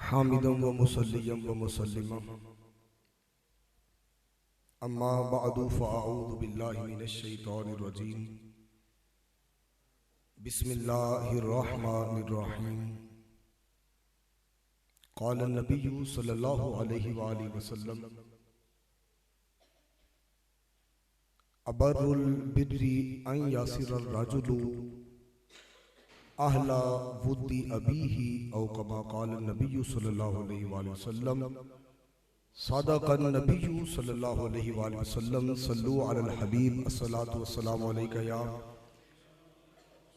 हामिदम व मुसल्लियम व मुसल्लिमा अम्मा बअदु फ़अऊज़ु बिल्लाहि मिनश शैतानिर रजीम बिस्मिल्लाहिर रहमानिर रहीम क़ाल नबिय्यु सल्लल्लाहु अलैहि वसल्लम अबर्रुल बिर्रि अन यासिरर रजुलु अहला वुद्दी अबीही औ कमा क़ाल नबिय्यु सल्लल्लाहु अलैहि वसल्लम सदक़न नबिय्यु सल्लल्लाहु अलैहि वसल्लम सल्लु अलल हबीब अस्सलातु वस्सलामु अलैका या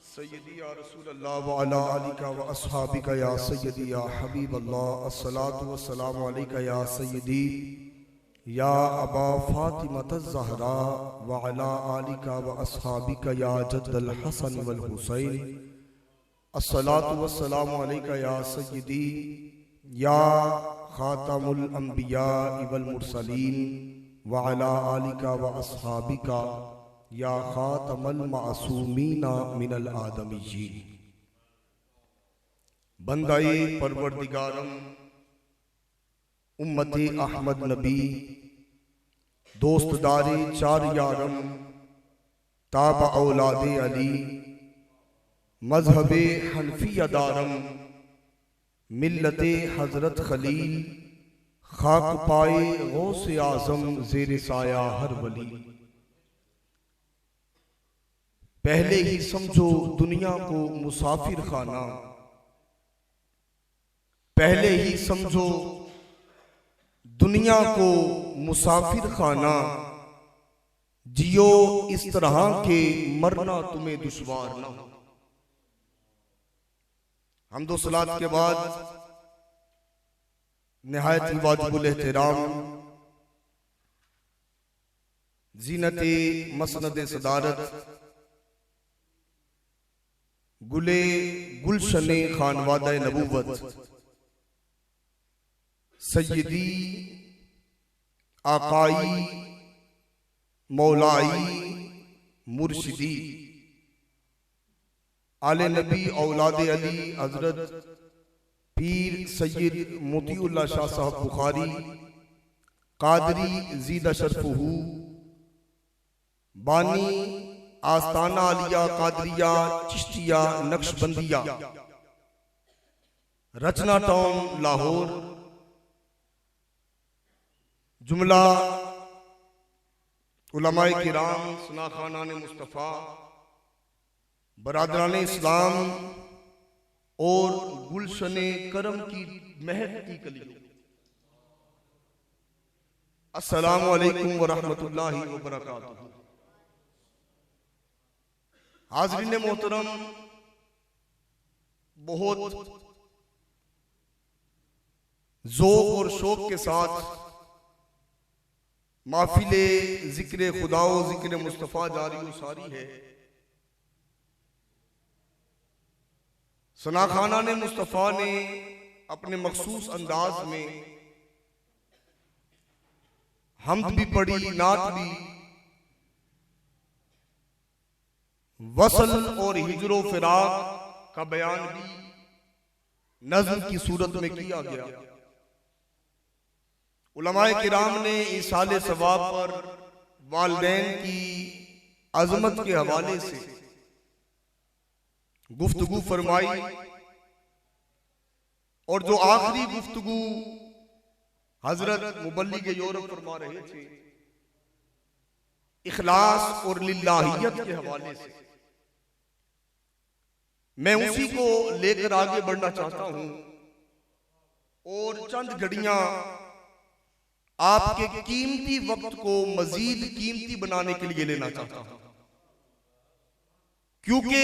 सय्यदी या रसूलल्लाह व अला आलिका व अस्हाबिका या सय्यदी या हबीबल्लाह अस्सलातु वस्सलामु अलैका या सय्यदी या अबा फातिमत ज़हरा व अला आलिका व अस्हाबिका या जद्दल हसन वल हुसैन अस्सलातु वस्सलामु अलैका या सय्यदी या खातमुल अंबिया वल मुरसलीन व अला आलिका व अस्हाबिका या खातमल मासूमीना मिनल आदमीयीन। बंदाए परवरदिगारम उम्मते अहमद नबी दोस्तदारे चार यारम ताब औलादे अली मजहबे हनफिया दारम मिल्लते हजरत खलील खाक पाए गौसे आजम ज़ेरे साया हर वली। पहले ही समझो दुनिया को मुसाफिर खाना, पहले ही समझो दुनिया को मुसाफिर खाना, जियो इस तरह के मरना तुम्हें दुश्वार ना हो। हम्दो सलात के बाद निहायत वाजिबुल एहतराम जीनते मसनद सदारत गुले गुलशने खानवादा नबूवत सय्यदी आकाई मौलाई मुर्शिदी आले नबी औलादे अली हजरत पीर सैयद मोतीउल्लाह शाह साहब बुखारी कादरी ज़ीदा शरफुहू बानी आस्ताना आलिया कादरिया चिश्तिया नक्शबंदिया रचना टाउन लाहौर जुमला उलमाए किराम सना खानाने मुस्तफ़ा बरादरान इस्लाम और गुलशने करम की महक की कलियों, अस्सलामु अलैकुम व रहमतुल्लाहि व बरकातुहू। हाज़रीन मोहतरम, बहुत ज़ौक़ और शौक़ के साथ महफ़िले ज़िक्र खुदा व ज़िक्र मुस्तफ़ा जारी व सारी है। सना खाना ने मुस्तफ़ा ने अपने मखसूस अंदाज में हम्द भी पढ़ी, नात भी, वसल और हिजरो फिराक का बयान भी नज़्म की सूरत में किया गया। उलमाए किराम ने इसाले सवाब पर वालिदैन की अजमत के हवाले से गुफ्तगू फरमाई और जो आखिरी गुफ्तगू हजरत मुबल्लिग यूरोप फरमा रहे थे इखलास और लिल्लाहियत के हवाले से, मैं उसी को लेकर आगे बढ़ना चाहता हूं और चंद घड़ियां आपके कीमती वक्त को मजीद कीमती बनाने के लिए लेना चाहता हूं, क्योंकि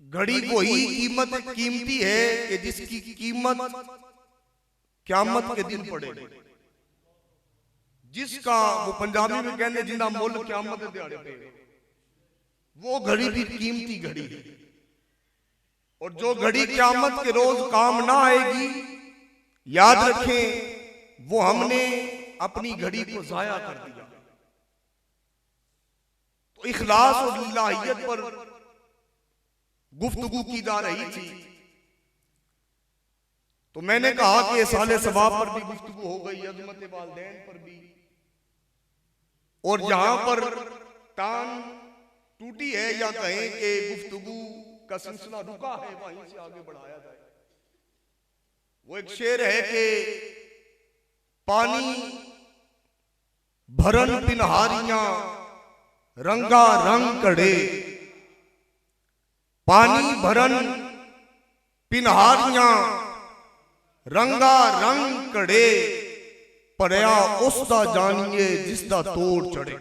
घड़ी को ही कीमत कीमती है कि जिसकी कीमत क़यामत के दिन पड़े, जिसका वो पंजाबी में कहने जिंदा मुल क़यामत के दिहाड़े पे, वो घड़ी भी कीमती घड़ी है। और जो घड़ी क़यामत के रोज काम ना आएगी, याद रखें वो हमने अपनी घड़ी को जाया कर दिया। तो इखलास और लिल्लाहियत पर गुफ्तगू की जा रही थी। तो मैंने कहा कि साले सवाब पर भी गुफ्तगू हो गई, अजमत वालदैन पर भी, और जहां पर टांग टूटी है या कहें कि गुफ्तगू का सिलसिला रुका है, वहीं से आगे बढ़ाया जाए। वो एक शेर है कि पानी भरन पिनहारियां रंगा रंग कड़े, पानी भरन पिनहारियां रंगा रंग कड़े, पड़िया उसदा जानिए जिसदा तोड़ चढ़े।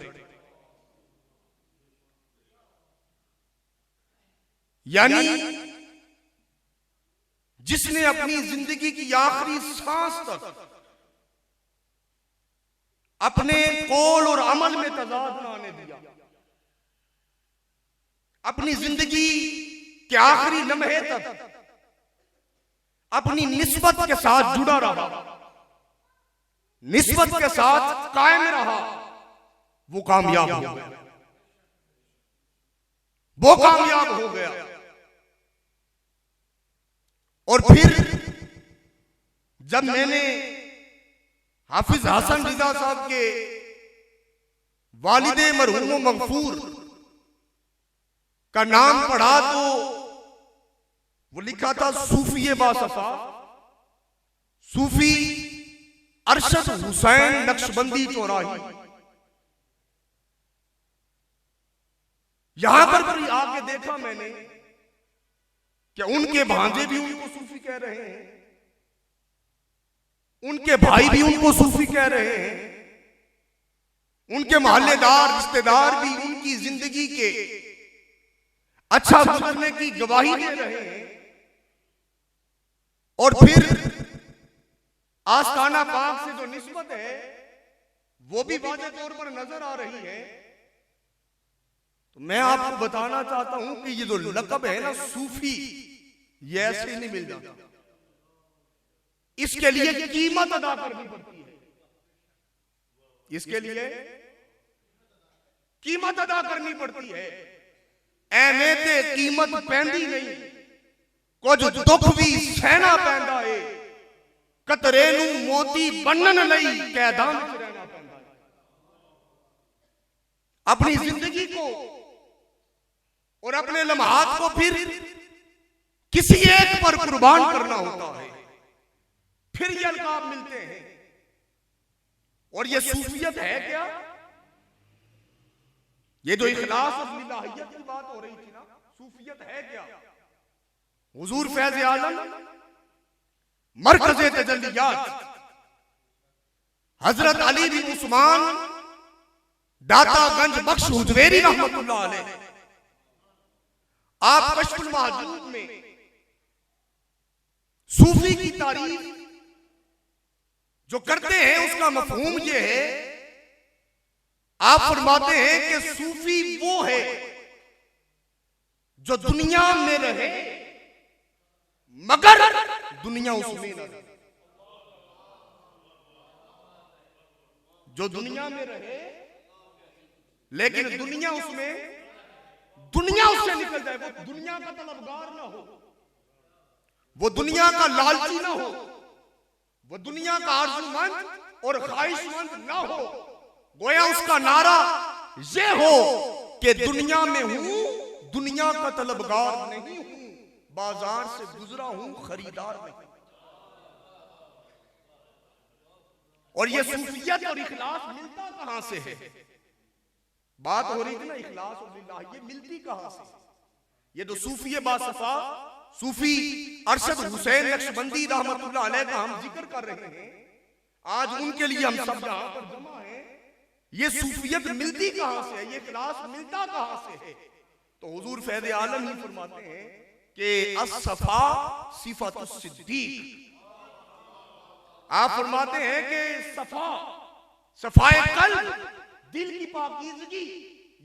यानी जिसने अपनी जिंदगी की आखिरी सांस तक अपने कौल और अमल में तजाद न आने दिया, अपनी जिंदगी के आखिरी लम्हे तक अपनी निस्बत के साथ जुड़ा रहा, निस्बत के साथ कायम रहा, वो कामयाब हो गया, वो कामयाब हो गया। और फिर जब मैंने हाफिज हसन रिजा साहब के वालिदे मरहूम मगफूर का नाम पढ़ा तो वो लिखा था सूफी बासफा, सूफी अरशद हुसैन नक्शबंदी चौराही। यहां पर भी आके देखा मैंने कि उनके भांजे भी उनको सूफी कह रहे हैं, उनके भाई भी उनको सूफी कह रहे हैं, उनके मोहल्लेदार रिश्तेदार भी उनकी जिंदगी के अच्छा गुजरने की गवाही दे रहे हैं। और फिर आस्ताना पाक से जो निस्बत है वो भी वाज़ेह तौर पर नजर आ रही है। तो मैं आपको बताना चाहता हूं कि ये जो लक़ब है ना सूफी, ये ऐसे नहीं मिल जाता, इसके लिए कीमत अदा करनी पड़ती है, इसके लिए कीमत अदा करनी पड़ती है। ऐने ते कीमत पैंदी नहीं, कुछ दुख भी सहना पैंदा है, कतरे नू मोती बनन लई कैदां विच रहना पैंदा है। अपनी जिंदगी को और अपने लम्हात को फिर किसी एक पर कुर्बान करना होता है, फिर ये अलकाब मिलते हैं। और ये सूफियत है क्या? ये जो इखलास और लिल्लाहियत की बात हो रही थी ना, सूफियत है क्या? हुजूर फैज़ आलम मरकज़े तजल्लियात हजरत अली बिन उस्मान दातागंज बख्श हुजवेरी रहमतुल्लाह अलैह, आप कश्फुल महजूब में सूफी की तारीफ जो करते हैं उसका मफहूम ये है, आप फरमाते हैं कि सूफी वो है जो दुनिया में रहे मगर दुनिया उसमें न रहे, जो दुनिया में रहे लेकिन दुनिया उसमें, दुनिया उससे निकल जाए, वो दुनिया का तलबगार ना हो, वो दुनिया का लालची ना हो, वो दुनिया का आरज़ूमंद और ख्वाहिशमंद ना हो। गोया उसका नारा ये हो कि दुनिया में हूं, दुनिया का तलबगार नहीं हूं, बाजार से गुजरा हूं, खरीदार नहीं। और ये सूफियत और इखलास मिलता कहां से है? बात हो रही थी ना इखलास और लिल्लाह, ये मिलती कहां से? ये जो सूफी बासफा सूफी अरशद हुसैन नक्शबंदी रहमतुल्लाह अलैह का हम जिक्र कर रहे हैं, आज उनके लिए हम सब यहां पर जमा हैं। ये सूफियत मिलती कहां से है? ये इखलास मिलता कहां से है? तो हुजूर फैज़ आलम ही फरमाते हैं कि अस्सफा सिफातुस सिद्दीक। आप फरमाते हैं कि सफा, सफाए कल्ब, दिल की पाकीज़गी,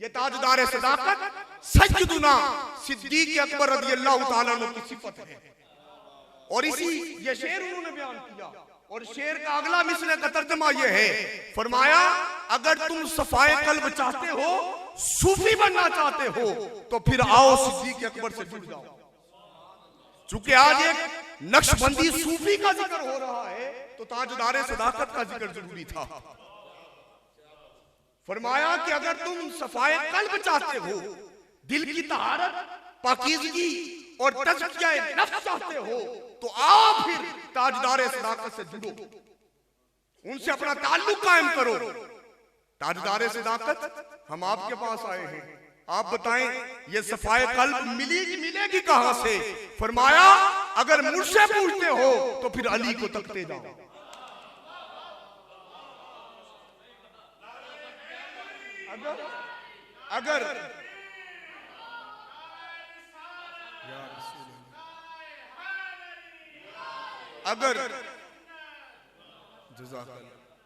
ये ताजदार सदाकत सय्यदुना सिद्दीक अकबर रज़ियल्लाहु ताला अन्हु की सिफत है। और इसी ये शेर उन्होंने बयान किया, और शेर का अगला मिसरे का तर्जुमा ये है, फरमाया अगर तुम सफाए कल्ब चाहते हो, सूफी बनना चाहते हो, तो फिर आओ सिद्दीक अकबर से जुड़ जाओ। चूंकि आज एक नक्शबंदी सूफी का जिक्र हो रहा है तो ताजदारे सदाकत का जिक्र जरूरी था। फरमाया कि अगर तुम सफाए कल्ब चाहते हो, दिल की तहारत, पाकीज़गी और तज़किया नफ्स चाहते हो, तो आओ फिर ताजदारे सदाकत से जुड़ो, उनसे अपना ताल्लुक कायम करो। ताजदारे सदाकत हम आपके पास आए हैं, आप बताएं ये सफाए कल्ब मिलेगी कहां से? फरमाया अगर मुझसे पूछते हो तो फिर अली को तकते जाओ। अगर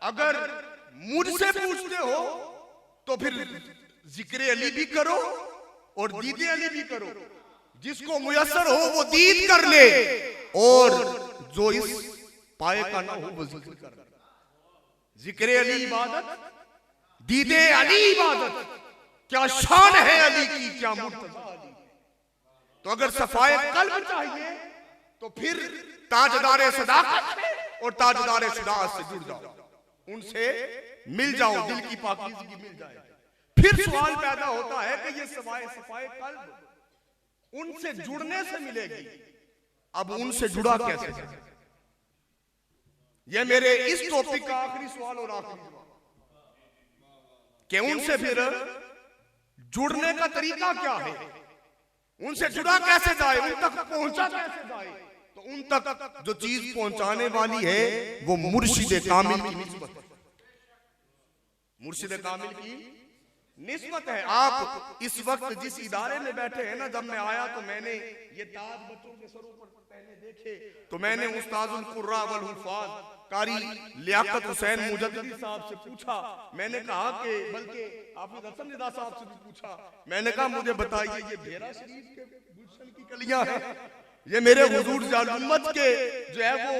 अगर मुझसे पूछते हो तो फिर जिक्र अली भी करो और दीदे अली भी करो। जिसको मुयस्सर हो वो दीद कर ले, और जो इस पाए का ना हो वो जिक्र कर ले। जिक्र अली इबादत, दीदे अली इबादत, क्या शान है अली की, क्या मुर्तज़ा अली। तो अगर सफाए कल्ब चाहिए तो फिर ताजदारे सदाकत और ताजदारे सदाकत से जुड़ जाओ, उनसे मिल जाओ, दिल की पाकीज़गी मिल जाए। फिर सवाल पैदा होता है कि ये सफाए कल्ब उनसे जुड़ने से मिलेगी, अब उनसे जुड़ा कैसे जाए? ये मेरे इस टॉपिक का आखिरी सवाल और आखिरी जवाब कि उनसे फिर जुड़ने का तरीका क्या है, उनसे जुड़ा कैसे जाए, उन तक पहुंचा कैसे जाए? तो उन तक जो चीज पहुंचाने वाली है वो मुर्शिद कामिल की निस्बत है। मुर्शिद कामिल की निस्बत है। आप इस वक्त जिस इदारे में बैठे हैं ना, जब मैं आया तो मैंने ये ताज बच्चों के सरों पर पहने देखे, तो मैंने उस्ताजुल कुर्रा वल हुफ़ाज़ कारी लियाकत हुसैन मुजद्दिदी साहब से पूछा। मैंने कहा कि बल्कि हाफिज हसन निदा साहब से भी पूछा, मैंने कहा मुझे बताइए ये भेरा शरीफ के गुलशन की कलियां हैं, ये मेरे हुजूर जालुम्मत के जो है वो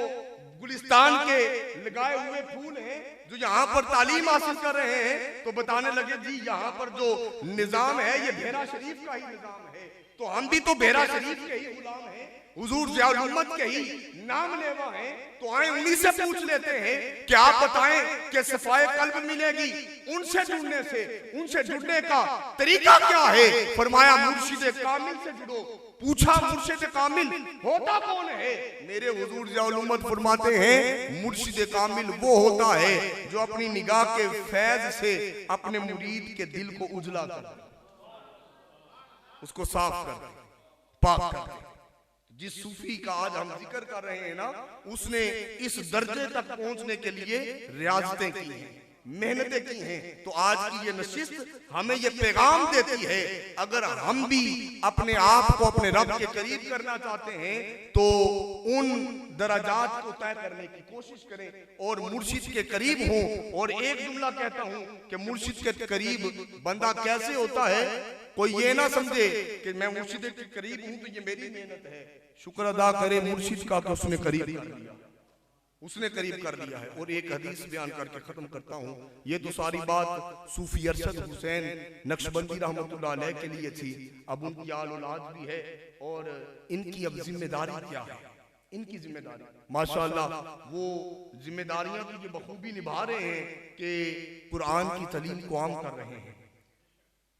गुलिस्तान के लगाए हुए फूल हैं जो यहाँ पर तालीम हासिल कर रहे हैं? तो बताने लगे जी यहाँ पर जो निजाम है ये भेरा शरीफ का ही निजाम है, तो हम भी तो भेरा शरीफ के ही गुलाम हैं, हुजूर ज़ियाउल-उम्मत के ही नाम लेवा हैं। तो आए उन्हीं से पूछ लेते हैं कि आप बताएं कि सफाए कल्ब मिलेगी उनसे जुड़ने से, उनसे जुड़ने का तरीका क्या है? फरमाया मुर्शिद कामिल से जुड़ो। पूछा मुर्शिद कामिल होता कौन है? मेरे हुजूर ज़ियाउल-उम्मत फरमाते हैं मुर्शिद कामिल वो होता है जो अपनी निगाह के फैज से अपने मुरीद के दिल को उजला कर दे, उसको साफ कर दे, पाक कर दे। जिस सूफी का आज हम जिक्र कर रहे हैं ना, उसने इस दर्जे तक पहुंचने के लिए रियाजतें की हैं, मेहनतें की हैं। तो आज की ये नशिस्त हमें ये पैगाम देती है, अगर हम भी अपने आप को अपने रब के करीब करना चाहते हैं तो उन दराजात को तय करने की कोशिश करें और मुर्शिद के करीब हों। और एक जुमला कहता हूं कि मुर्शिद के करीब बंदा कैसे होता है, कोई ये ना समझे कि मैं मुर्शिद के करीब हूं तो ये मेरी मेहनत है। शुक्र अदा करे मुर्शिद का तो उसने करीब कर लिया, उसने करीब कर लिया है। और एक हदीस बयान करके खत्म करता हूं। ये तो सारी बात सूफी अरशद हुसैन नक्शबंदी रहमतुल्लाह अलैह के लिए थी। अब उनकी आल औलाद भी है और इनकी अब जिम्मेदारी क्या है? इनकी जिम्मेदारी माशाअल्लाह वो जिम्मेदारियां भी ये बखूबी निभा रहे हैं कि कुरान की तालीम को आम कर रहे हैं।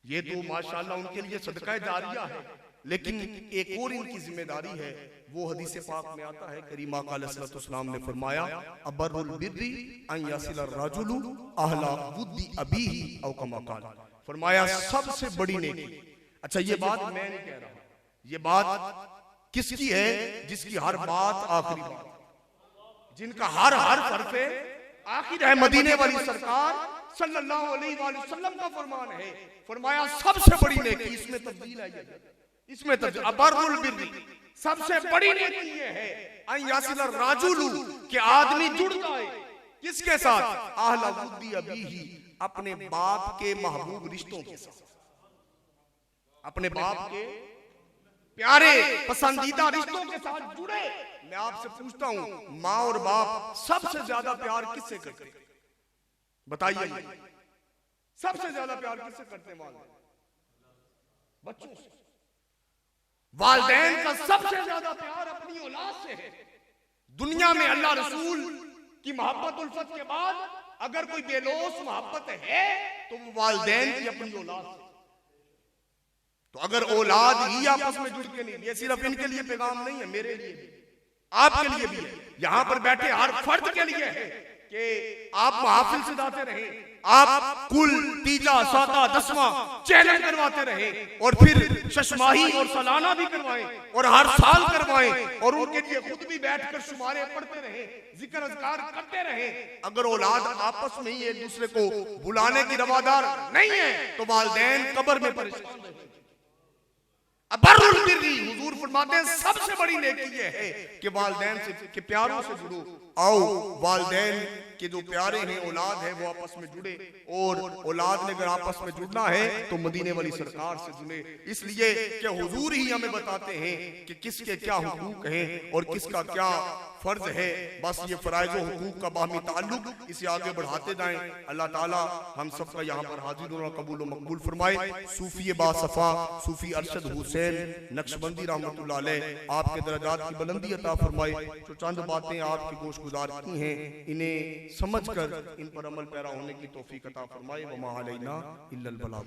ये तो माशाअल्लाह उनके लिए सदका जारिया है। लेकिन एक और इनकी जिम्मेदारी है, वो हदीस पाक में आता है, करीम आका अलैहिस्सलाम ने फरमाया अबरुल बिर्रि अन यसिल अर्रजुलु अहला वुद्दी अबीही औ कमा क़ाल। फरमाया सबसे बड़ी नेकी, अच्छा ये बात मैं नहीं कह रहा, ये बात किसकी है? जिसकी हर बात आखिरी बात, जिनका हर हरफ आखिर है मदीने वाली सरकार सल्लल्लाहु अलैहि वसल्लम का फरमान है। फरमाया सबसे बड़ी नेकी, इसमें तब्दील है, इसमें तब्दील, अबरुल बिर्रि सबसे बड़ी नेकी ये है अन यसिल अर्रजुलु कि आदमी जुड़ जाए किसके साथ? अहला वुद्दी अबीही अपने बाप के महबूब रिश्तों के साथ, अपने बाप के प्यारे पसंदीदा रिश्तों के साथ जुड़े। मैं आपसे पूछता हूं, माँ और बाप सबसे ज्यादा प्यार किससे करते हैं? बताइए, सबसे ज्यादा प्यार किससे करते हैं? बच्चों से। वालिदैन का सबसे ज्यादा प्यार अपनी औलाद से है। दुनिया में अल्लाह रसूल की मोहब्बत उल्फत के बाद अगर कोई बेलोस मोहब्बत है तो वो वालिदैन की अपनी औलाद से। तो अगर औलाद ही आपस में जुड़ के नहीं, ये सिर्फ इनके लिए पैगाम नहीं है, मेरे लिए भी, आपके लिए भी है, यहां पर बैठे हर फर्द के लिए है कि आप महफिल से जाते रहे, आप कुल तीजा साता दसवां चैलेंज करवाते रहे और फिर शशमाही और सालाना भी करवाएं और हर साल करवाएं और उनके लिए खुद भी बैठकर शुमारे पढ़ते रहे, जिक्र अज़कार करते रहे। अगर औलाद आपस में ही एक दूसरे को बुलाने की रवादार नहीं है तो वालिदैन कब्र में परेशान रहेंगे। अबर्रुल बिर्री, हुजूर फरमाते हैं सबसे बड़ी नेकी ये है कि वालिदैन से के प्यारों से जुड़ो। आओ वालिदैन के जो प्यारे हैं, औलाद है, वो आपस में जुड़े, और औलाद ने अगर आपस में जुड़ना है तो मदीने वाली सरकार से जुड़े, इसलिए कि हुजूर ही हमें बताते हैं कि किसके क्या हुकूक हैं और किसका क्या फर्ज है। बस ये फराइज और हुकूक का बाहमी ताल्लुक, इसे आगे बढ़ाते जाएं। अल्लाह ताला हम सबका यहाँ पर हाजिर होना कबूल व मकबूल फरमाए। सूफी बासफा सूफी अरशद हुसैन नक्शबंदी रहमतुल्लाह अलैह आपके दर्जात की बुलंदी अता फरमाए। जो चंद बातें आपकी गोश गुजार की हैं, इन्हें समझकर इन पर अमल पैरा होने की तौफीक अता फरमाए। व मा अलैना इल्लल बलाग।